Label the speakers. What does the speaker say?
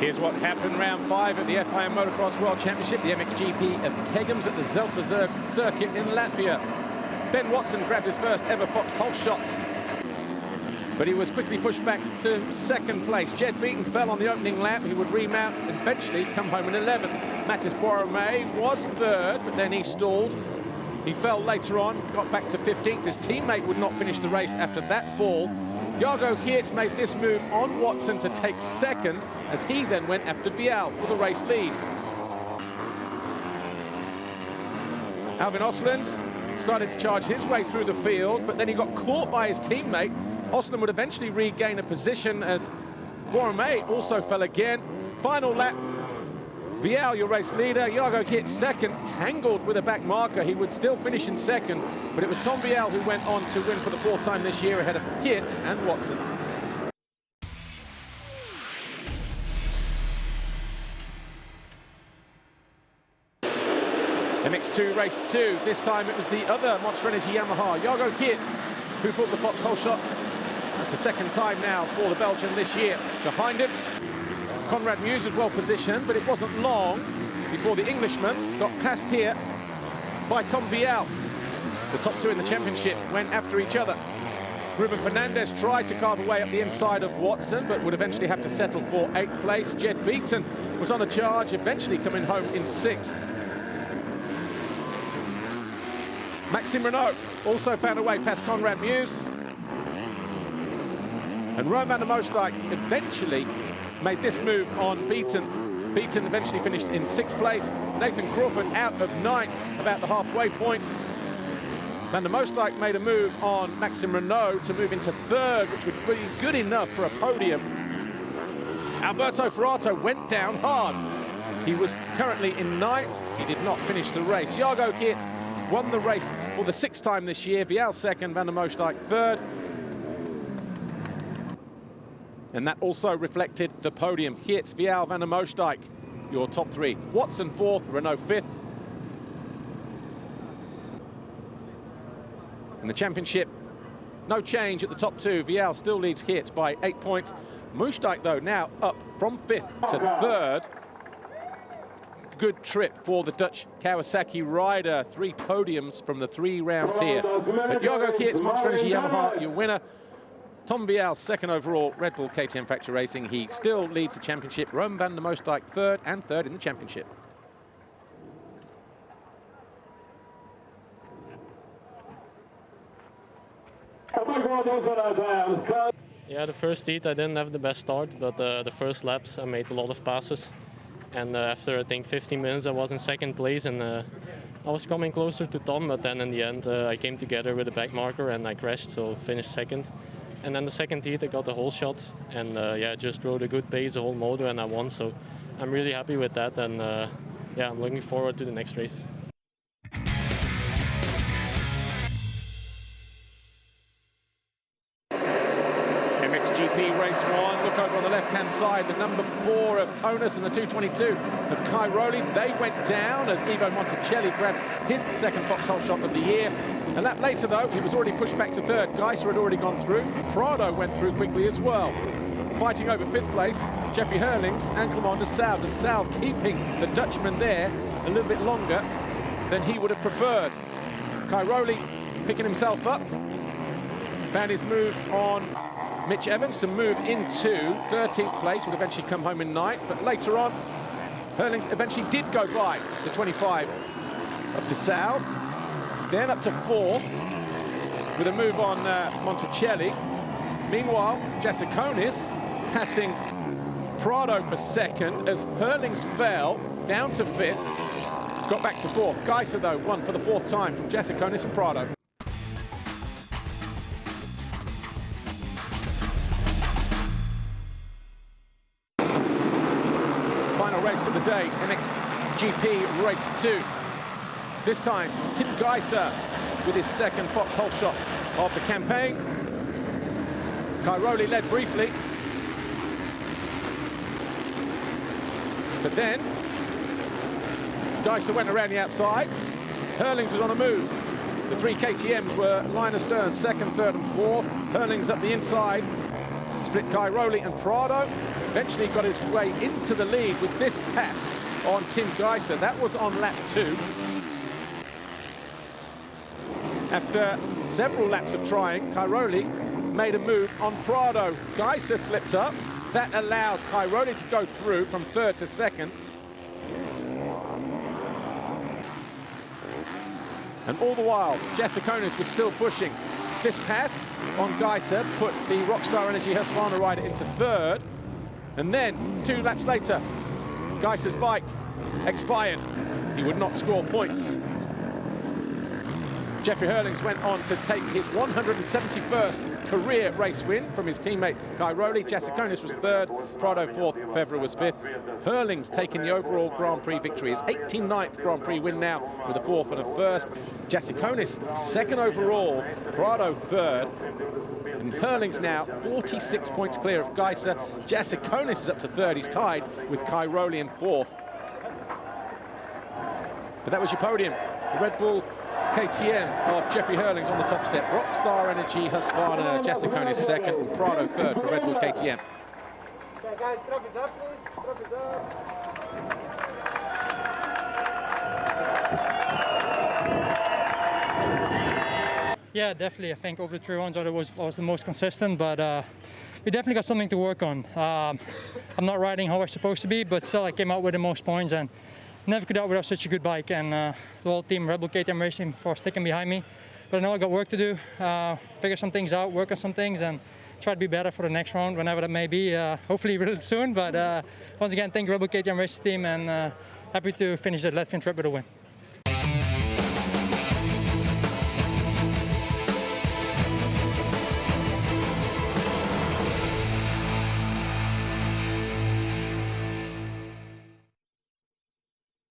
Speaker 1: Here's what happened round 5 at the FIM Motocross World Championship, the MXGP of Kegums at the Zelterzerg circuit in Latvia. Ben Watson grabbed his first ever Fox Hull shot, but he was quickly pushed back to second place. Jed Beaton fell on the opening lap. He would remount and eventually come home in 11th. Mattis Borromei was third, but then he stalled. He fell later on, got back to 15th. His teammate would not finish the race after that fall. Jargo Geerts made this move on Watson to take second, as he then went after Vial for the race lead. Alvin Osland started to charge his way through the field, but then he got caught by his teammate. Osland would eventually regain a position as Borromei also fell again. Final lap, Vial, your race leader. Jargo Geerts second, tangled with a back marker. He would still finish in second, but it was Tom Vial who went on to win for the 4th time this year ahead of Geerts and Watson. MX2 Race 2, this time it was the other Monster Energy Yamaha, Jargo Geerts, who pulled the Fox Hull shot. That's the 2nd time now for the Belgian this year. Behind him, Conrad Muse was well positioned, but it wasn't long before the Englishman got passed here by Tom Vial. The top 2 in the championship went after each other. Ruben Fernandez tried to carve away up the inside of Watson, but would eventually have to settle for 8th place. Jed Beaton was on a charge, eventually coming home in 6th. Maxime Renault also found a way past Conrad Muse. And Roman van der Moosdijk eventually made this move on Beaton. Beaton eventually finished in 6th place. Nathan Crawford out of 9th, about the halfway point. Van der Moosdijk made a move on Maxime Renault to move into 3rd, which would be good enough for a podium. Alberto Ferrato went down hard. He was currently in 9th. He did not finish the race. Jargo Geerts won the race for the 6th time this year. Vial 2nd, Van der Moosdijk 3rd. And that also reflected the podium. Geerts, Vial, Van der Moosdijk, your top 3. Watson 4th, Renault 5th. In the championship, no change at the top 2. Vial still leads Geerts by 8 points. Moosdijk, though, now up from 5th to 3rd. Good trip for the Dutch Kawasaki rider. 3 podiums from the 3 rounds here. But Jargo Geerts, Monster Energy Yamaha, your winner. Tom Vial, 2nd overall, Red Bull KTM Factory Racing. He still leads the championship. Roman van der Moosdijk 3rd and 3rd in the championship.
Speaker 2: Yeah, the first heat I didn't have the best start, but the first laps I made a lot of passes. And after, I think, 15 minutes, I was in 2nd place, and I was coming closer to Tom, but then in the end, I came together with a back marker, and I crashed, so finished 2nd. And then the 2nd heat, I got the whole shot, and yeah, just rode a good pace, the whole motor, and I won, so I'm really happy with that, and yeah, I'm looking forward to the next race.
Speaker 1: MXGP Race 1, look over on the left-hand side, the number 4 of Tonus and the 222 of Kai Rowley. They went down as Ivo Monticelli grabbed his 2nd Fox Hull shot of the year. A lap later, though, he was already pushed back to 3rd. Geiser had already gone through. Prado went through quickly as well. Fighting over 5th place, Jeffrey Herlings and Clement de Sal. De Sal keeping the Dutchman there a little bit longer than he would have preferred. Kai Rowley picking himself up. Found his move on Mitch Evans to move into 13th place, would eventually come home in 9th, but later on, Herlings eventually did go by the 25 of de Sal, then up to 4th with a move on Monticelli. Meanwhile, Jasikonis passing Prado for 2nd as Herlings fell down to 5th, got back to 4th. Geiser, though, won for the 4th time from Jasikonis and Prado. Race of the day, MXGP Race 2. This time, Tim Geiser with his 2nd Fox Hull shot of the campaign. Kai Rowley led briefly, but then Geiser went around the outside. Herlings was on a move. The 3 KTMs were line astern, 2nd, 3rd and 4th. Herlings up the inside. Split Kai Rowley and Prado. eventually got his way into the lead with this pass on Tim Geiser. That was on lap 2. After several laps of trying, Cairoli made a move on Prado. Geiser slipped up. That allowed Cairoli to go through from 3rd to 2nd. And all the while, Jasikonis was still pushing. This pass on Geiser put the Rockstar Energy Husqvarna rider into 3rd. And then, 2 laps later, Geiser's bike expired. He would not score points. Jeffrey Hurlings went on to take his 171st career race win from his teammate Cairoli. Jasikonis was 3rd, Prado 4th, Febvre was 5th. Hurlings taking the overall Grand Prix victory, his 89th Grand Prix win now with a 4th and a 1st. Jasikonis 2nd overall, Prado 3rd. And Hurlings now 46 points clear of Geiser. Jasikonis is up to 3rd, he's tied with Cairoli in 4th. But that was your podium. The Red Bull KTM of Jeffrey Hurlings on the top step. Rockstar Energy Husqvarna, Jasikonis 2nd, and Prado 3rd for Red Bull KTM.
Speaker 3: Okay, guys, trophies up, please. Trophies up.
Speaker 4: Yeah, definitely. I think over the 3 rounds I was the most consistent, but we definitely got something to work on. I'm not riding how I'm supposed to be, but still I came out with the most points and never could out without such a good bike, and the whole team, Red Bull KTM Racing, for sticking behind me. But I know I got work to do, figure some things out, work on some things, and try to be better for the next round, whenever that may be, hopefully real soon. But once again, thank you Red Bull KTM Racing team, and happy to finish the Latvian trip with a win.